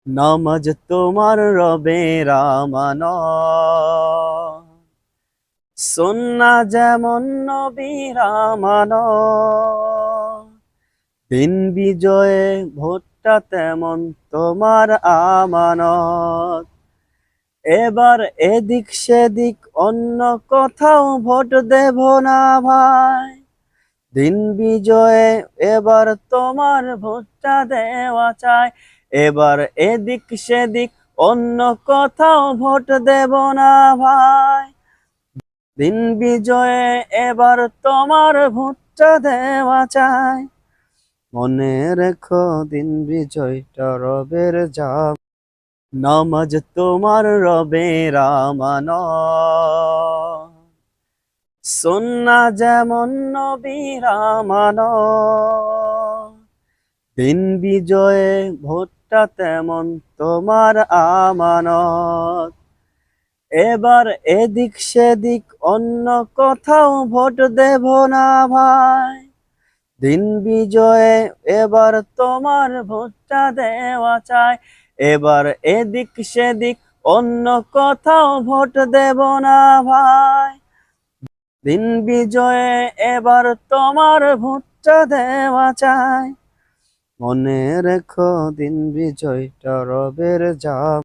নামাজ তোমার রবের আমানত, সুন্নাহ যেমন নবীর আমানত। দিন বিজয়ে ভোটটা তেমন তোমার আমানত। এবার এদিক সেদিক অন্য কোথাও ভোট দেব না ভাই। দিন বিজয়ে এবার তোমার ভোটটা দেওয়া চাই। এবার এদিক সেদিক অন্য কোথাও ভোট দেব না ভাই। দিন বিজয়ে এবার তোমার ভোটটা দেওয়া চাই। মনে রেখো দিন বিজয়টা রবের জাম। নামাজ তোমার রবের আমানত, সুন্নাহ যেমন নবীর আমানত। দিন বিজয়ে ভোটটা তেমন তোমার আমানত। এবার এদিক সেদিক অন্য কোথাও ভোট দেব না ভাই। দিন বিজয়ে এবার তোমার ভোটটা দেওয়া চাই। এবার এদিক সেদিক অন্য কোথাও ভোট দেব না ভাই। দিন বিজয়ে এবার তোমার ভোটটা দেওয়া চাই। মনে রেখো দিন বিজয়টা রবের জাম।